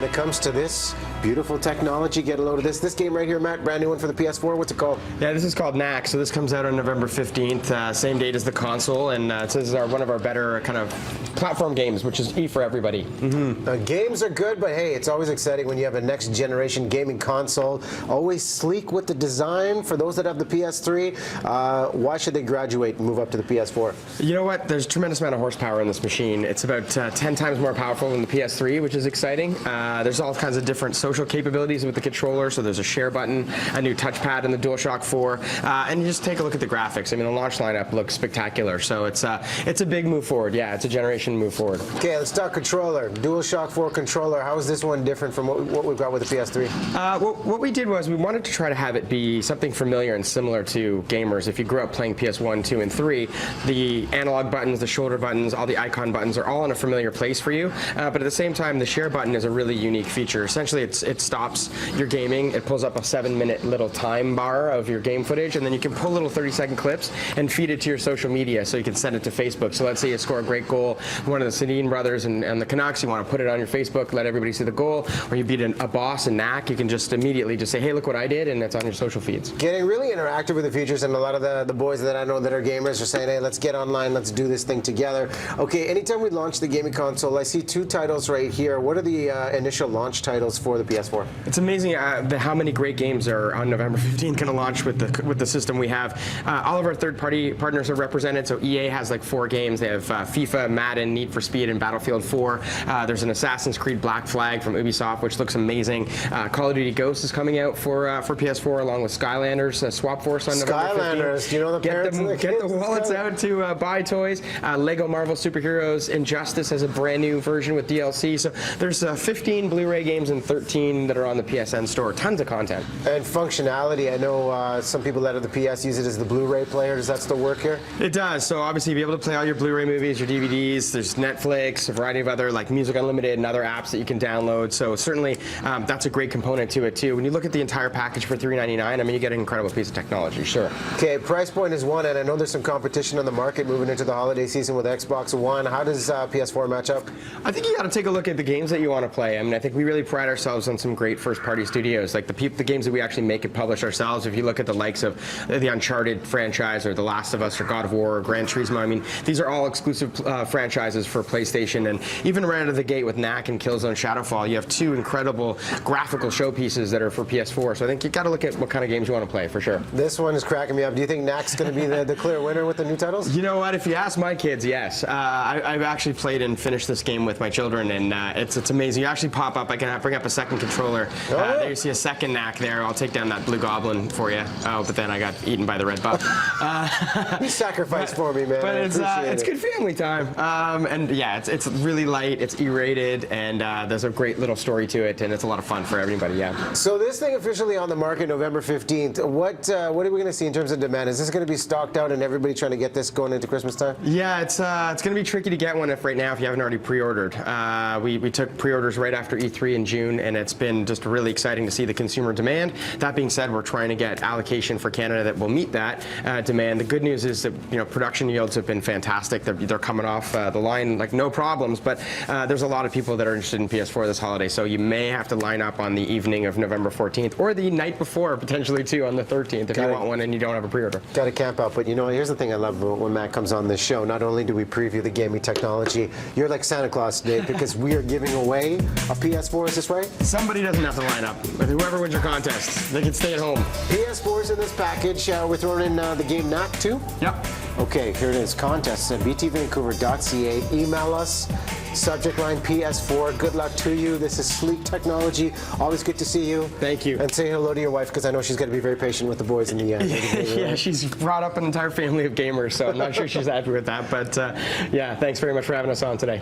When it comes to this beautiful technology, get a load of this. This game right here, Matt, brand new one for the PS4. What's it called? Yeah, this is called Knack. So this comes out on November 15th, same date as the console, and this is one of our better kind of platform games, which is E for everybody. Games are good, but hey, it's always exciting when you have a next generation gaming console. Always sleek with the design. For those that have the PS3, why should they graduate and move up to the PS4? You know what? There's a tremendous amount of horsepower in this machine. It's about 10 times more powerful than the PS3, which is exciting. There's all kinds of different social capabilities with the controller. So there's a share button, a new touchpad in the DualShock 4, and you just take a look at the graphics. I mean, the launch lineup looks spectacular. So it's a big move forward. Yeah, it's a generation move forward. Okay, let's talk controller. DualShock 4 controller. How is this one different from what we've got with the PS3? What we did was we wanted to try to have it be something familiar and similar to gamers. If you grew up playing PS1, 2, and 3, the analog buttons, the shoulder buttons, all the icon buttons are all in a familiar place for you. But at the same time, the share button is a really unique feature. Essentially, it stops your gaming. It pulls up a 7-minute little time bar of your game footage, and then you can pull little 30-second clips and feed it to your social media so you can send it to Facebook. So let's say you score a great goal, one of the Sedin brothers and the Canucks, you want to put it on your Facebook, let everybody see the goal, or you beat a boss in Knack, you can just immediately just say, hey, look what I did, and it's on your social feeds. Getting really interactive with the features, and a lot of the boys that I know that are gamers are saying, hey, let's get online, let's do this thing together. Okay, anytime we launch the gaming console, I see 2 titles right here. What are the initial launch titles for the PS4? It's amazing how many great games are on November 15th going to launch with the system we have. All of our third-party partners are represented, so EA has like 4 games. They have FIFA, Madden, Need for Speed, and Battlefield 4. There's an Assassin's Creed Black Flag from Ubisoft, which looks amazing. Call of Duty Ghosts is coming out for PS4, along with Skylanders, Swap Force on November 15th. Skylanders, do you know the parents? Get the wallets out to buy toys. Lego Marvel Superheroes Injustice has a brand new version with DLC. So there's 15 Blu-ray games and 13 that are on the PSN store. Tons of content. And functionality, I know some people that have the PS use it as the Blu-ray player. Does that still work here? It does. So obviously, you'll be able to play all your Blu-ray movies, your DVDs. There's Netflix, a variety of other like Music Unlimited and other apps that you can download. So certainly, that's a great component to it too. When you look at the entire package for $399, I mean, you get an incredible piece of technology. Sure. Okay, price point is one, and I know there's some competition on the market moving into the holiday season with Xbox One. How does PS4 match up? I think you got to take a look at the games that you want to play. I mean, I think we really pride ourselves on some great first-party studios, like the games that we actually make and publish ourselves. If you look at the likes of the Uncharted franchise, or The Last of Us, or God of War, or Gran Turismo, I mean, these are all exclusive franchises for PlayStation. And even right out of the gate with Knack and Killzone Shadowfall, you have 2 incredible graphical showpieces that are for PS4. So I think you got to look at what kind of games you want to play, for sure. This one is cracking me up. Do you think Knack's going to be the clear winner with the new titles? You know what? If you ask my kids, yes. I've actually played and finished this game with my children, and it's amazing. You actually pop up. I can bring up a second controller. There you see a second Knack there. I'll take down that blue goblin for you. Oh, but then I got eaten by the red buff. You sacrificed for me, man. But it's good family time. And yeah, it's really light. It's E-rated, and there's a great little story to it, and it's a lot of fun for everybody. Yeah. So this thing officially on the market November 15th. What are we going to see in terms of demand? Is this going to be stocked out and everybody trying to get this going into Christmas time? Yeah, it's going to be tricky to get one right now if you haven't already pre-ordered. We took pre-orders right after E3 in June, and it's been just really exciting to see the consumer demand. That being said, we're trying to get allocation for Canada that will meet that demand. The good news is that production yields have been fantastic. They're coming off the line like no problems, but there's a lot of people that are interested in PS4 this holiday, so you may have to line up on the evening of November 14th or the night before, potentially too, on the 13th if you want one and you don't have a pre-order. Got to camp out, but here's the thing I love when Matt comes on this show. Not only do we preview the gaming technology, you're like Santa Claus today because we are giving away a PS4, is this right? Somebody doesn't have to line up. But whoever wins your contest, they can stay at home. PS4's in this package. We're throwing in the game Knack too? Yep. Okay, here it is. Contests at btvancouver.ca. Email us. Subject line PS4. Good luck to you. This is sleek technology. Always good to see you. Thank you. And say hello to your wife, because I know she's going to be very patient with the boys in the end. Yeah, she's brought up an entire family of gamers, so I'm not sure she's happy with that. But yeah, thanks very much for having us on today.